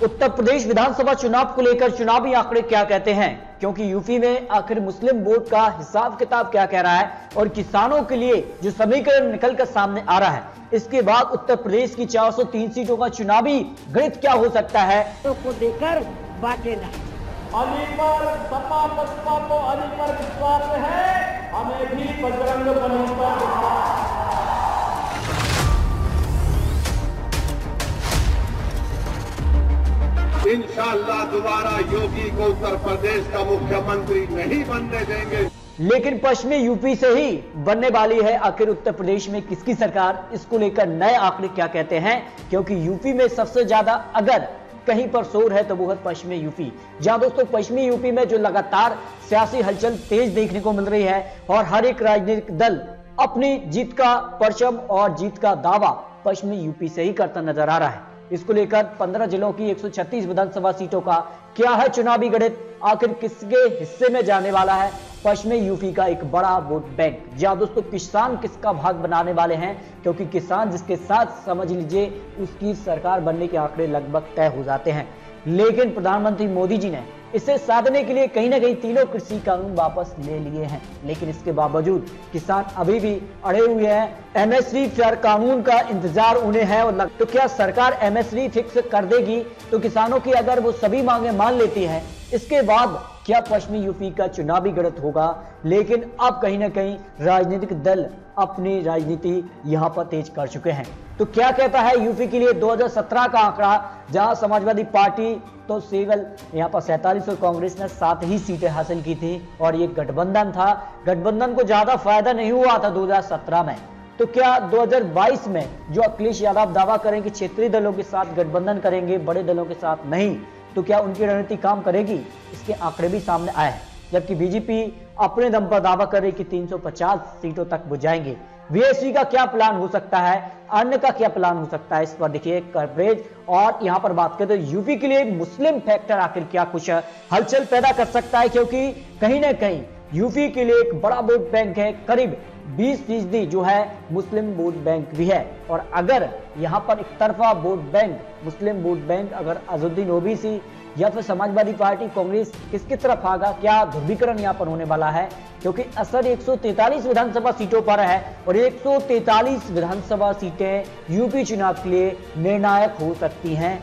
उत्तर प्रदेश विधानसभा चुनाव को लेकर चुनावी आंकड़े क्या कहते हैं, क्योंकि यूपी में आखिर मुस्लिम वोट का हिसाब किताब क्या कह रहा है और किसानों के लिए जो समीकरण निकलकर सामने आ रहा है, इसके बाद उत्तर प्रदेश की 403 सीटों का चुनावी गणित क्या हो सकता है को देकर बांटेगा। अली पर सपा बसपा को अली पर विश्वास है, हमें भी बजरंग बली पर विश्वास है। इंशाअल्लाह दोबारा योगी को उत्तर प्रदेश का मुख्यमंत्री नहीं बनने देंगे। लेकिन पश्चिमी यूपी से ही बनने वाली है आखिर उत्तर प्रदेश में किसकी सरकार, इसको लेकर नए आंकड़े क्या कहते हैं, क्योंकि यूपी में सबसे ज्यादा अगर कहीं पर शोर है तो वो है पश्चिमी यूपी। जहां दोस्तों पश्चिमी यूपी में जो लगातार सियासी हलचल तेज देखने को मिल रही है और हर एक राजनीतिक दल अपनी जीत का परचम और जीत का दावा पश्चिमी यूपी से ही करता नजर आ रहा है। इसको लेकर 15 जिलों की 136 विधानसभा सीटों का क्या है चुनावी गणित, आखिर किसके हिस्से में जाने वाला है पश्चिमी यूपी का एक बड़ा वोट बैंक। जहां दोस्तों किसान किसका भाग बनाने वाले हैं, क्योंकि किसान जिसके साथ समझ लीजिए उसकी सरकार बनने के आंकड़े लगभग तय हो जाते हैं। लेकिन प्रधानमंत्री मोदी जी ने इसे साधने के लिए कहीं ना कहीं तीनों कृषि कानून वापस ले लिए हैं, लेकिन इसके बावजूद किसान अभी भी अड़े हुए हैं। एमएसपी फेयर कानून का इंतजार उन्हें है और तो क्या सरकार एमएसपी फिक्स कर देगी तो किसानों की अगर वो सभी मांगे मान लेती है, इसके बाद क्या पश्चिमी यूपी का चुनावी गणित होगा। लेकिन अब कहीं ना कहीं राजनीतिक दल अपनी राजनीति यहां पर तेज कर चुके हैं। तो क्या कहता है यूपी के लिए 2017 का आंकड़ा, जहां समाजवादी पार्टी तो केवल यहां पर 47 और कांग्रेस ने 7 ही सीटें हासिल की थी और ये गठबंधन था। गठबंधन को ज्यादा फायदा नहीं हुआ था 2017 में। तो क्या 2022 में जो अखिलेश यादव दावा करें कि क्षेत्रीय दलों के साथ गठबंधन करेंगे, बड़े दलों के साथ नहीं, तो क्या उनकी रणनीति काम करेगी, इसके आंकड़े भी सामने आए हैं। जबकि बीजेपी अपने दम पर दावा कर रही कि 350 सीटों तक वो जाएंगे। बीएसपी का क्या प्लान हो सकता है, अन्य का क्या प्लान हो सकता है, इस पर देखिए कवरेज। और यहां पर बात करें तो यूपी के लिए मुस्लिम फैक्टर आखिर क्या कुछ हलचल पैदा कर सकता है, क्योंकि कहीं ना कहीं यूपी के लिए एक बड़ा वोट बैंक है, करीब 20% जो है मुस्लिम वोट बैंक भी है। और अगर यहां पर एक तरफा वोट बैंक, मुस्लिम वोट बैंक अगर अजहरुद्दीन ओवैसी या फिर समाजवादी पार्टी कांग्रेस किसकी तरफ आगा, क्या ध्रुवीकरण यहां पर होने वाला है, क्योंकि असर 143 विधानसभा सीटों पर है और 143 विधानसभा सीटें यूपी चुनाव के लिए निर्णायक हो सकती हैं।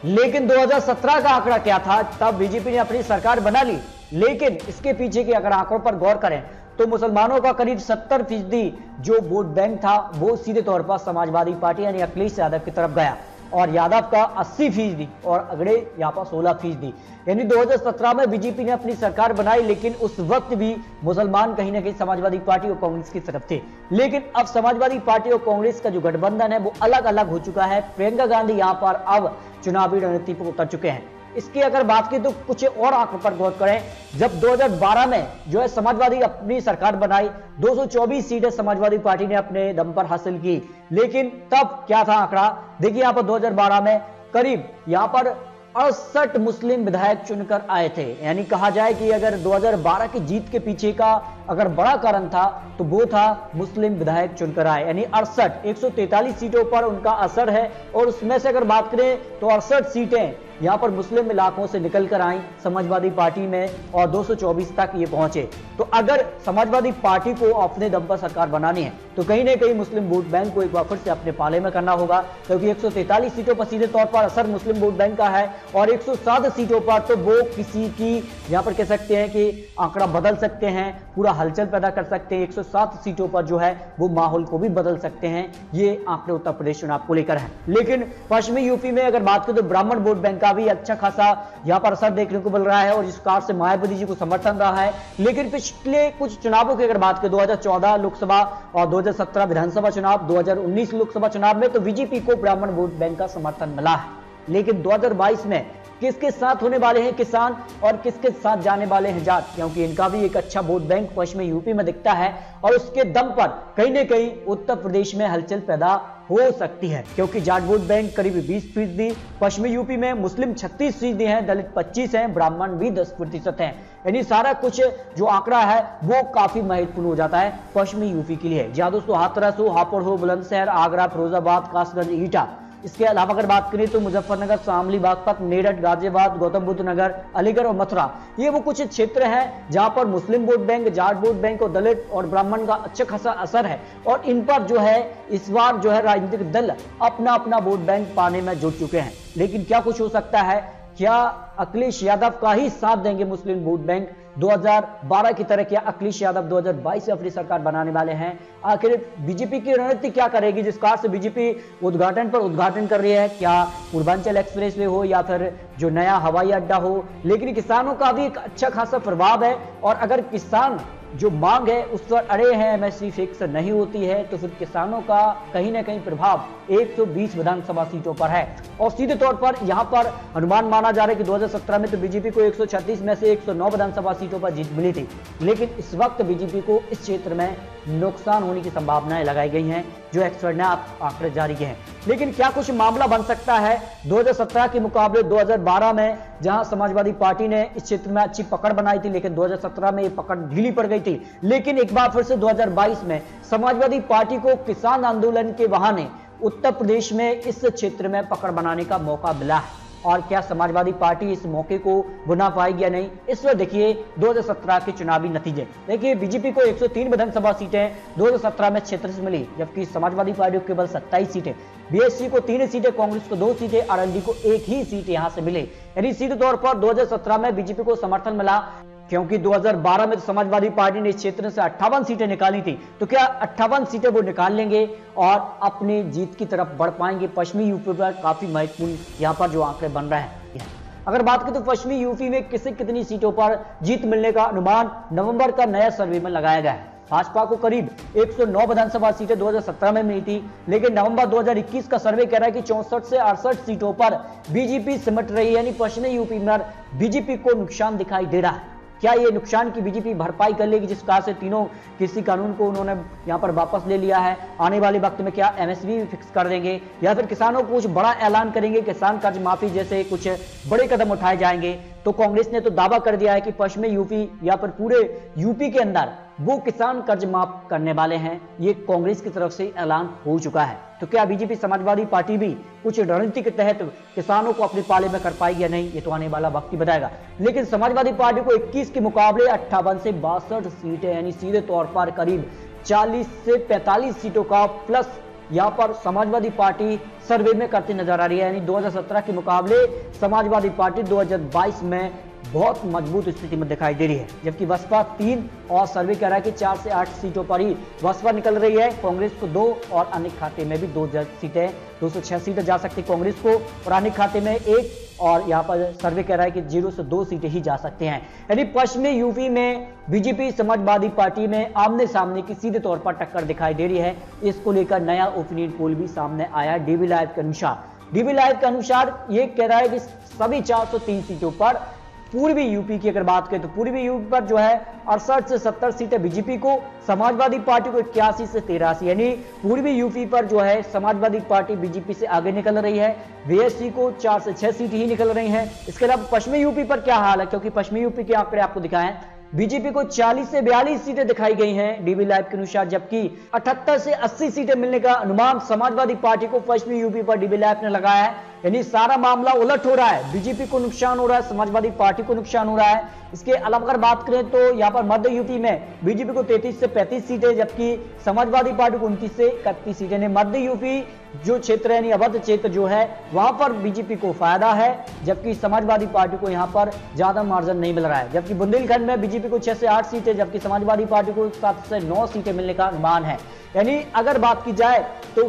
लेकिन 2017 का आंकड़ा क्या था, तब बीजेपी ने अपनी सरकार बना ली, लेकिन इसके पीछे के अगर आंकड़ों पर गौर करें तो मुसलमानों का करीब 70% जो वोट बैंक था वो सीधे तौर पर समाजवादी पार्टी यानी अखिलेश यादव की तरफ गया और यादव का 80% और अगड़े यहाँ पर 16%। यानी 2017 में बीजेपी ने अपनी सरकार बनाई, लेकिन उस वक्त भी मुसलमान कहीं ना कहीं समाजवादी पार्टी और कांग्रेस की तरफ थे। लेकिन अब समाजवादी पार्टी और कांग्रेस का जो गठबंधन है वो अलग अलग हो चुका है। प्रियंका गांधी यहाँ पर अब चुनावी रणनीति पर उतर चुके हैं। इसकी अगर बात की तो कुछ और आंकड़ों पर गौर करें। जब 2012 में जो है समाजवादी अपनी सरकार बनाई, 224 सीटें समाजवादी पार्टी ने अपने दम पर हासिल की, लेकिन तब क्या था आंकड़ा, देखिए यहां पर 2012 में करीब यहां पर 68 मुस्लिम विधायक चुनकर आए थे। यानी कहा जाए कि अगर 2012 की जीत के पीछे का अगर बड़ा कारण था तो वो था मुस्लिम विधायक चुनकर आए, यानी 68 143 सीटों पर उनका असर है। और उसमें से अगर बात करें तो 68 सीटें यहां पर मुस्लिम इलाकों से निकलकर आई समाजवादी पार्टी में और 224 तक ये पहुंचे। तो अगर समाजवादी पार्टी को अपने दम पर सरकार बनानी है तो कहीं ना कहीं मुस्लिम वोट बैंक को एक बार फिर से अपने पाले में करना होगा, क्योंकि 143 सीटों पर सीधे तौर पर असर मुस्लिम वोट बैंक का है और 107 सीटों पर तो वो किसी की यहां पर कह सकते हैं कि आंकड़ा बदल सकते हैं, पूरा हलचल पैदा कर सकते हैं। 107 सीटों पर जो है वो माहौल को भी बदल सकते हैं। ये आंकड़े उत्तर प्रदेश चुनाव को लेकर है। लेकिन पश्चिमी यूपी में अगर बात करें तो ब्राह्मण वोट बैंक का भी अच्छा खासा यहां पर असर देखने को मिल रहा है और इस कार से मायावती जी को समर्थन रहा है। लेकिन पिछले कुछ चुनावों की अगर बात करें 2014 लोकसभा और 2017 विधानसभा चुनाव, 2019 लोकसभा चुनाव में तो बीजेपी को ब्राह्मण वोट बैंक का समर्थन मिला है। लेकिन 2022 में किसके साथ होने वाले हैं किसान और किसके साथ जाने वाले हैं जाट, क्योंकि इनका भी एक अच्छा वोट बैंक पश्चिमी यूपी में दिखता है और उसके दम पर कहीं ना कहीं उत्तर प्रदेश में हलचल पैदा हो सकती है, क्योंकि जाट वोट बैंक करीब 20%, पश्चिमी यूपी में मुस्लिम 36% हैं, दलित 25 हैं, ब्राह्मण भी 10% हैं। यानी सारा कुछ जो आंकड़ा है वो काफी महत्वपूर्ण हो जाता है पश्चिमी यूपी के लिए। जहां दोस्तों हाथरस हो, हापुड़ हो, बुलंदशहर, आगरा, फिरोजाबाद, कासगंज, ईटा इसके अलावा अगर बात करें तो मुजफ्फरनगर, शामली, बागपत, मेरठ, गाजियाबाद, गौतम बुद्ध नगर, अलीगढ़ और मथुरा, ये वो कुछ क्षेत्र हैं जहां पर Muslim vote bank, Jat vote bank और दलित और ब्राह्मण का अच्छा खासा असर है और इन पर जो है इस बार जो है राजनीतिक दल अपना अपना वोट बैंक पाने में जुट चुके हैं। लेकिन क्या कुछ हो सकता है? क्या अखिलेश यादव का ही साथ देंगे मुस्लिम वोट बैंक 2012 की तरह? क्या अखिलेश यादव 2022 में अपनी सरकार बनाने वाले हैं? आखिर बीजेपी की रणनीति क्या करेगी जिस कार से बीजेपी उद्घाटन पर उद्घाटन कर रही है? क्या पूर्वांचल एक्सप्रेस वे हो या फिर जो नया हवाई अड्डा हो? लेकिन किसानों का भी एक अच्छा खासा प्रभाव है और अगर किसान जो मांग है उस पर अड़े हैं, एमएसपी फिक्स नहीं होती है, तो फिर किसानों का कहीं ना कहीं प्रभाव 120 विधानसभा सीटों पर है। और सीधे तौर पर यहां पर अनुमान माना जा रहा है कि 2017 में तो बीजेपी को 136 में से 109 विधानसभा सीटों पर जीत मिली थी, लेकिन इस वक्त बीजेपी को इस क्षेत्र में नुकसान होने की संभावनाएं लगाई गई हैं, जो एक्सपर्ट ने आंकड़े जारी किए हैं। लेकिन क्या कुछ मामला बन सकता है 2017 के मुकाबले 2012 में, जहां समाजवादी पार्टी ने इस क्षेत्र में अच्छी पकड़ बनाई थी, लेकिन 2017 में ये पकड़ ढीली पड़ गई थी। लेकिन एक बार फिर से 2022 में समाजवादी पार्टी को किसान आंदोलन के बहाने उत्तर प्रदेश में इस क्षेत्र में पकड़ बनाने का मौका मिला है और क्या समाजवादी पार्टी इस मौके को बुना पाएगी या नहीं? इस पर देखिए 2017 के चुनावी नतीजे। देखिए बीजेपी को 103 विधानसभा सीटें 2017 में क्षेत्र से मिली, जबकि समाजवादी पार्टी को केवल 27 सीटें, बीएसपी को 3 सीटें, कांग्रेस को 2 सीटें, आरएलडी को 1 ही सीट यहां से मिले। यानी सीधे तौर पर 2017 में बीजेपी को समर्थन मिला, क्योंकि 2012 में तो समाजवादी पार्टी ने इस क्षेत्र से 58 सीटें निकाली थी। तो क्या 58 सीटें वो निकाल लेंगे और अपनी जीत की तरफ बढ़ पाएंगे? पश्चिमी यूपी पर काफी महत्वपूर्ण यहां पर जो आंकड़े बन रहे हैं। अगर बात करें तो पश्चिमी यूपी में कितनी सीटों पर जीत मिलने का अनुमान नवंबर का नया सर्वे में लगाया गया है। भाजपा को करीब 109 विधानसभा सीटें 2017 में मिली थी, लेकिन नवंबर 2021 का सर्वे कह रहा है कि 64 से 68 सीटों पर बीजेपी सिमट रही है। यानी पश्चिमी यूपी में बीजेपी को नुकसान दिखाई दे रहा है। क्या ये नुकसान की बीजेपी भरपाई कर लेगी, जिस कार से तीनों कृषि कानून को उन्होंने यहां पर वापस ले लिया है? आने वाले वक्त में क्या एमएसपी फिक्स कर देंगे या फिर किसानों को कुछ बड़ा ऐलान करेंगे, किसान कर्ज माफी जैसे कुछ बड़े कदम उठाए जाएंगे? तो कांग्रेस ने तो दावा कर दिया है कि पश्चिमी यूपी या फिर पूरे यूपी के अंदर वो किसान कर्ज माफ करने वाले हैं। ये कांग्रेस की तरफ से ऐलान हो चुका है। तो क्या बीजेपी समाजवादी पार्टी भी कुछ रणनीति के तहत किसानों को अपने पाले में कर पाएगी या नहीं, ये तो आने वाला वक्त ही बताएगा। लेकिन समाजवादी पार्टी को 21 के मुकाबले 58 से 62 सीटें, यानी सीधे तौर पर करीब 40 से 45 सीटों का प्लस यहां पर समाजवादी पार्टी सर्वे में करती नजर आ रही है। यानी 2017 के मुकाबले समाजवादी पार्टी 2022 में बहुत मजबूत स्थिति में दिखाई दे रही है, जबकि बसपा 3 और सर्वे कह रहा है कि 4 से 8 सीटों पर ही बसपा निकल रही है। कांग्रेस को 2 और अन्य खाते में भी 2 सीटें, 206 सीटें जा सकती कांग्रेस को, और अन्य खाते में 1, और यहाँ पर सर्वे कह रहा है कि 0 से 2 सीटें ही जा सकते हैं। यानी पश्चिमी यूपी में बीजेपी समाजवादी पार्टी में आमने सामने की सीधे तौर पर टक्कर दिखाई दे रही है। इसको लेकर नया ओपिनियन पोल भी सामने आया डीबी लाइव के अनुसार। डीबी लाइव के अनुसार ये कह रहा है कि सभी 403 सीटों पर पूर्वी यूपी की अगर बात करें तो पूर्वी यूपी पर जो है 68 से 70 सीटें बीजेपी को, समाजवादी पार्टी को 81 से 83, यानी पूर्वी यूपी पर जो है समाजवादी पार्टी बीजेपी से आगे निकल रही है। बीएसपी को 4 से 6 सीट ही निकल रही हैं। इसके अलावा पश्चिमी यूपी पर क्या हाल है, क्योंकि पश्चिमी यूपी के आंकड़े आपको दिखाएं, बीजेपी को 40 से 42 सीटें दिखाई गई हैं डीबी लाइव के अनुसार, जबकि 78 से 80 सीटें मिलने का अनुमान समाजवादी पार्टी को पश्चिमी यूपी पर डीबी लाइव ने लगाया है। यानी सारा मामला उलट हो रहा है, बीजेपी को नुकसान हो रहा है, समाजवादी पार्टी को नुकसान हो रहा है। इसके अलावा अगर बात करें तो यहाँ पर मध्य यूपी में बीजेपी को 33 से 35 सीटें, जबकि समाजवादी पार्टी को 29 से 31 सीटें। मध्य यूपी जो क्षेत्र है, अवध क्षेत्र जो है, वहां पर बीजेपी को फायदा है, जबकि समाजवादी पार्टी को यहाँ पर ज्यादा मार्जिन नहीं मिल रहा है। जबकि बुंदेलखंड में बीजेपी को 6 से 8 सीटें, जबकि समाजवादी पार्टी को 7 से 9 सीटें मिलने का अनुमान है। यानी अगर बात की जाए तो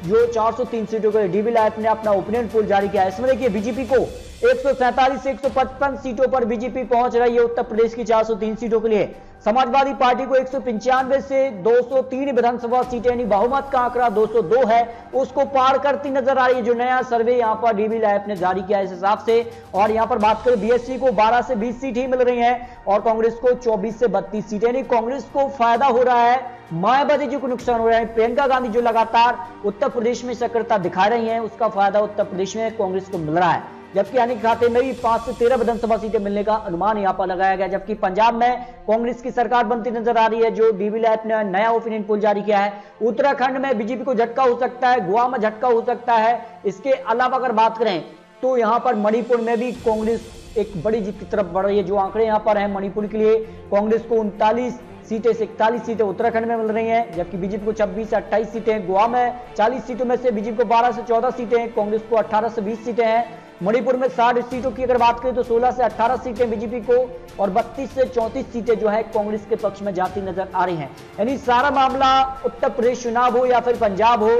जो 403 सीटों के डीबी लाइव ने अपना ओपिनियन पोल जारी किया है, इसमें देखिए बीजेपी को 147 से 155 सीटों पर बीजेपी पहुंच रही है उत्तर प्रदेश की 403 सीटों के लिए। समाजवादी पार्टी को 195 से 203 विधानसभा सीटें, यानी बहुमत का आंकड़ा 202 है, उसको पार करती नजर आ रही है। जो नया सर्वे यहां पर डीबी लाइव ने जारी किया इस हिसाब से। और यहां पर बात करें बीएसपी को 12 से 20 सीट ही मिल रही हैं और कांग्रेस को 24 से 32 सीटें, यानी कांग्रेस को फायदा हो रहा है, मायावती जी को नुकसान हो रहा है। प्रियंका गांधी जो लगातार उत्तर प्रदेश में सक्रियता दिखा रही हैं, उसका फायदा उत्तर प्रदेश में कांग्रेस को मिल रहा है। जबकि अनिल खाते में भी 5 से 13 विधानसभा सीटें मिलने का अनुमान यहां पर लगाया गया। जबकि पंजाब में कांग्रेस की सरकार बनती नजर आ रही है, जो डीबी लैब ने नया ओपिनियन पोल जारी किया है। उत्तराखंड में बीजेपी को झटका हो सकता है, गोवा में झटका हो सकता है। इसके अलावा अगर बात करें तो यहां पर मणिपुर में भी कांग्रेस एक बड़ी जीत की तरफ बढ़ रही है। जो आंकड़े यहां पर हैं, मणिपुर के लिए कांग्रेस को 39 सीटें से 41 सीटें उत्तराखंड में मिल रही हैं, जबकि बीजेपी को 26 से 28 सीटें। गोवा में 40 सीटों में से बीजेपी को 12 से 14 सीटें, कांग्रेस को 18 से 20 सीटें हैं। मणिपुर में 60 सीटों की अगर बात करें तो 16 से 18 सीटें बीजेपी को और 32 से 34 सीटें जो है कांग्रेस के पक्ष में जाती नजर आ रही हैं। यानी सारा मामला उत्तर प्रदेश चुनाव हो या फिर पंजाब हो,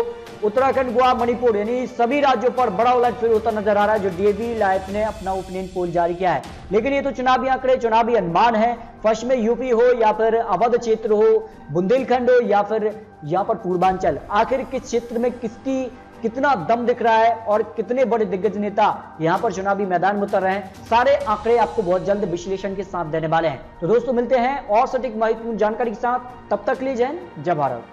उत्तराखंड, गोवा, मणिपुर, यानी सभी राज्यों पर बड़ा उलटफेर होता नजर आ रहा है, जो डीबी लैब ने अपना ओपिनियन पोल जारी किया है। लेकिन ये तो चुनावी आंकड़े, चुनावी अनुमान है। फर्स्ट में यूपी हो या फिर अवध क्षेत्र हो, बुंदेलखंड हो या फिर यहाँ पर पूर्वांचल, आखिर किस क्षेत्र में किसकी कितना दम दिख रहा है और कितने बड़े दिग्गज नेता यहां पर चुनावी मैदान में उतर रहे हैं, सारे आंकड़े आपको बहुत जल्द विश्लेषण के साथ देने वाले हैं। तो दोस्तों मिलते हैं और सटीक महत्वपूर्ण जानकारी के साथ, तब तक लीजिए जय भारत।